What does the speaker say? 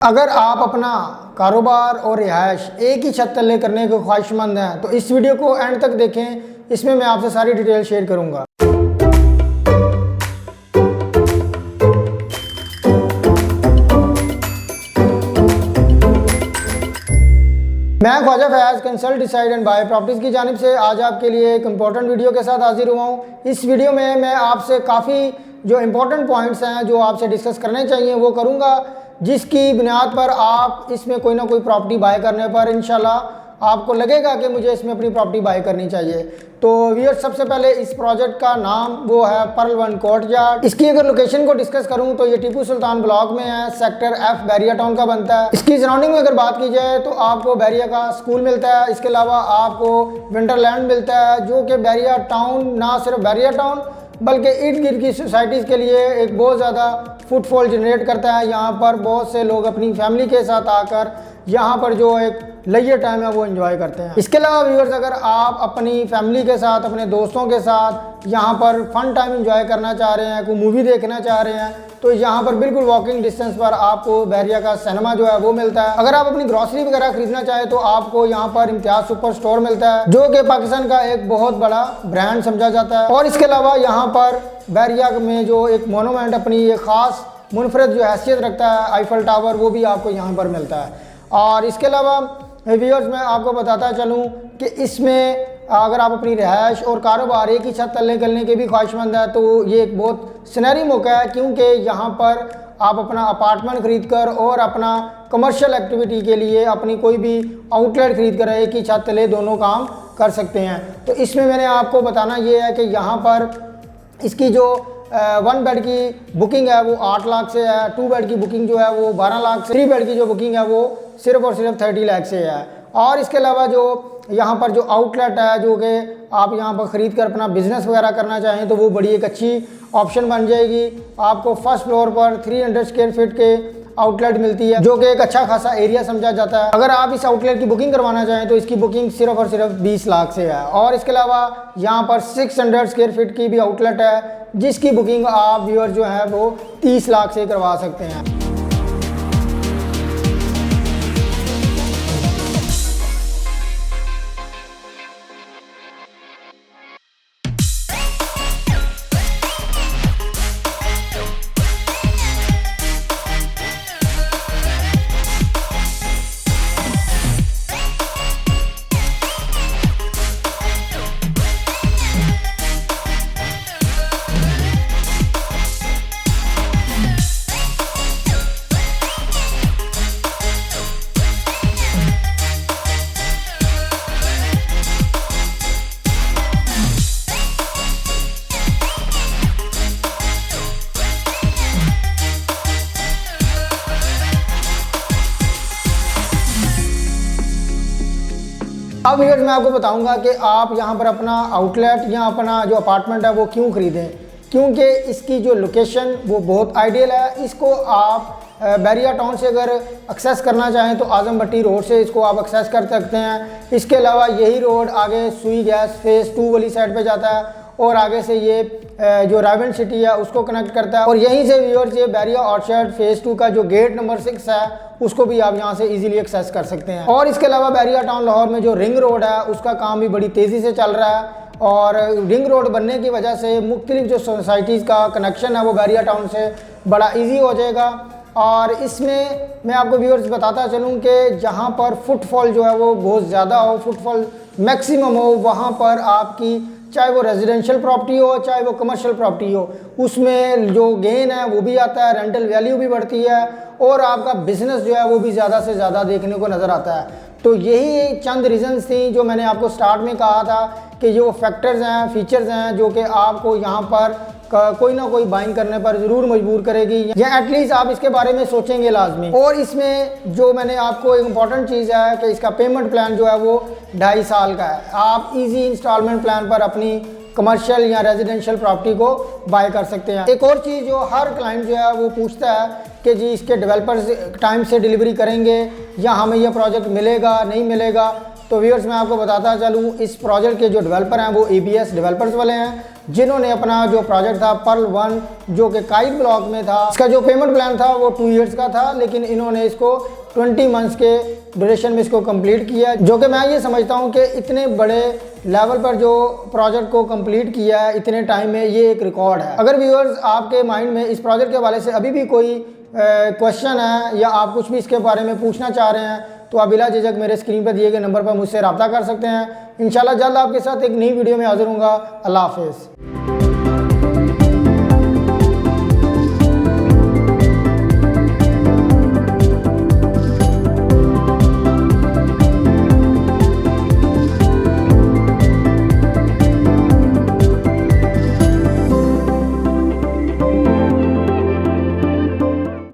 अगर आप अपना कारोबार और रिहाइश एक ही छत तले करने के ख्वाहिशमंद हैं तो इस वीडियो को एंड तक देखें। इसमें मैं आपसे सारी डिटेल शेयर करूंगा। मैं Khwaja Fayaz consult decide and buy properties की जानिब से आज आपके लिए एक इम्पॉर्टेंट वीडियो के साथ हाजिर हुआ हूँ। इस वीडियो में मैं आपसे काफ़ी जो इम्पोर्टेंट पॉइंट्स हैं जो आपसे डिस्कस करने चाहिए वो करूँगा, जिसकी बुनियाद पर आप इसमें कोई ना कोई प्रॉपर्टी बाय करने पर इंशाल्लाह आपको लगेगा कि मुझे इसमें अपनी प्रॉपर्टी बाय करनी चाहिए। तो व्यूअर्स, सबसे पहले इस प्रोजेक्ट का नाम वो है पर्ल वन कोर्टयार्ड। इसकी अगर लोकेशन को डिस्कस करूं तो ये टीपू सुल्तान ब्लॉक में है, सेक्टर F बैरिया टाउन का बनता है। इसकी सराउंडिंग में अगर बात की जाए तो आपको बैरिया का स्कूल मिलता है, इसके अलावा आपको विंटरलैंड मिलता है जो कि बैरिया टाउन, ना सिर्फ बैरिया टाउन बल्कि इर्द गिर्द की सोसाइटीज़ के लिए एक बहुत ज़्यादा फुटफॉल जनरेट करता है। यहाँ पर बहुत से लोग अपनी फैमिली के साथ आकर यहाँ पर जो एक लेजर टाइम है वो एंजॉय करते हैं। इसके अलावा व्यूअर्स, अगर आप अपनी फैमिली के साथ, अपने दोस्तों के साथ यहाँ पर फन टाइम एंजॉय करना चाह रहे हैं, कोई मूवी देखना चाह रहे हैं, तो यहाँ पर बिल्कुल वॉकिंग डिस्टेंस पर आपको बैरिया का सिनेमा जो है वो मिलता है। अगर आप अपनी ग्रॉसरी वगैरह खरीदना चाहें तो आपको यहाँ पर इम्तियाज सुपर स्टोर मिलता है जो कि पाकिस्तान का एक बहुत बड़ा ब्रांड समझा जाता है। और इसके अलावा यहाँ पर बैरिया में जो एक मोनूमेंट अपनी एक ख़ास मुनफरद जो हैसियत रखता है, आईफल टावर, वो भी आपको यहाँ पर मिलता है। और इसके अलावा व्यूअर्स, मैं आपको बताता चलूँ कि इसमें अगर आप अपनी रिहाइश और कारोबार एक ही छत तले करने के भी ख्वाहिशमंद है तो ये एक बहुत सुनहरी मौका है, क्योंकि यहाँ पर आप अपना अपार्टमेंट खरीद कर और अपना कमर्शियल एक्टिविटी के लिए अपनी कोई भी आउटलेट खरीद कर एक ही छत तले दोनों काम कर सकते हैं। तो इसमें मैंने आपको बताना ये है कि यहाँ पर इसकी जो 1 बेड की बुकिंग है वो 8 लाख से है, 2 बेड की बुकिंग जो है वो 12 लाख से, 3 बेड की जो बुकिंग है वो सिर्फ और सिर्फ 30 लाख से है। और इसके अलावा जो यहाँ पर जो आउटलेट है, जो कि आप यहाँ पर ख़रीद कर अपना बिजनेस वगैरह करना चाहें तो वो बड़ी एक अच्छी ऑप्शन बन जाएगी। आपको फर्स्ट फ्लोर पर 300 स्क्वायर फीट के आउटलेट मिलती है जो कि एक अच्छा खासा एरिया समझा जाता है। अगर आप इस आउटलेट की बुकिंग करवाना चाहें तो इसकी बुकिंग सिर्फ और सिर्फ 20 लाख से है। और इसके अलावा यहाँ पर 600 स्क्वायर फीट की भी आउटलेट है जिसकी बुकिंग आप व्यूअर जो है वो 30 लाख से करवा सकते हैं। अब व्यूअर्स, मैं आपको बताऊंगा कि आप यहाँ पर अपना आउटलेट या अपना जो अपार्टमेंट है वो क्यों ख़रीदें, क्योंकि इसकी जो लोकेशन वो बहुत आइडियल है। इसको आप बैरिया टाउन से अगर एक्सेस करना चाहें तो आज़म भट्टी रोड से इसको आप एक्सेस कर सकते हैं। इसके अलावा यही रोड आगे सुई गैस फेज़ 2 वाली साइड पे जाता है और आगे से ये जो रावण सिटी है उसको कनेक्ट करता है। और यहीं से व्यूअर्स, ये बैरिया ऑर्चर्ड फेज़ 2 का जो गेट नंबर 6 है उसको भी आप यहाँ से इजीली एक्सेस कर सकते हैं। और इसके अलावा बैरिया टाउन लाहौर में जो रिंग रोड है उसका काम भी बड़ी तेज़ी से चल रहा है और रिंग रोड बनने की वजह से मुख्तलिफ जो सोसाइटीज़ का कनेक्शन है वो बैरिया टाउन से बड़ा ईजी हो जाएगा। और इसमें मैं आपको व्यूअर्स बताता चलूँ कि जहाँ पर फुटफॉल जो है वो बहुत ज़्यादा हो, फुटफॉल मैक्सिमम हो, वहाँ पर आपकी चाहे वो रेजिडेंशियल प्रॉपर्टी हो चाहे वो कमर्शियल प्रॉपर्टी हो, उसमें जो गेन है वो भी आता है, रेंटल वैल्यू भी बढ़ती है और आपका बिजनेस जो है वो भी ज़्यादा से ज़्यादा देखने को नज़र आता है। तो यही चंद रीज़न्स थी जो मैंने आपको स्टार्ट में कहा था कि ये वो फैक्टर्स हैं, फीचर्स हैं जो कि आपको यहाँ पर कोई ना कोई बाइंग करने पर ज़रूर मजबूर करेगी या एटलीस्ट आप इसके बारे में सोचेंगे लाजमी। और इसमें जो मैंने आपको एक इम्पॉर्टेंट चीज़ है कि इसका पेमेंट प्लान जो है वो 2.5 साल का है। आप इजी इंस्टॉलमेंट प्लान पर अपनी कमर्शियल या रेजिडेंशियल प्रॉपर्टी को बाय कर सकते हैं। एक और चीज़ जो हर क्लाइंट जो है वो पूछता है कि जी इसके डेवलपर्स टाइम से डिलीवरी करेंगे या हमें यह प्रोजेक्ट मिलेगा नहीं मिलेगा। तो व्यूअर्स, मैं आपको बताता चलूँ, इस प्रोजेक्ट के जो डेवलपर हैं वो ABS डेवलपर्स वाले हैं जिन्होंने अपना जो प्रोजेक्ट था पर्ल 1 जो कि काइट ब्लॉक में था, इसका जो पेमेंट प्लान था वो 2 ईयर्स का था, लेकिन इन्होंने इसको 20 मंथ्स के ड्यूरेशन में इसको कंप्लीट किया, जो कि मैं ये समझता हूँ कि इतने बड़े लेवल पर जो प्रोजेक्ट को कंप्लीट किया है इतने टाइम में, ये एक रिकॉर्ड है। अगर व्यूअर्स आपके माइंड में इस प्रोजेक्ट के हवाले से अभी भी कोई क्वेश्चन है या आप कुछ भी इसके बारे में पूछना चाह रहे हैं तो आप बिला झिझक मेरे स्क्रीन पर दिए गए नंबर पर मुझसे रब्ता कर सकते हैं। इंशाल्लाह जल्द आपके साथ एक नई वीडियो में हाजिर हूँगा। अल्लाह हाफिज़।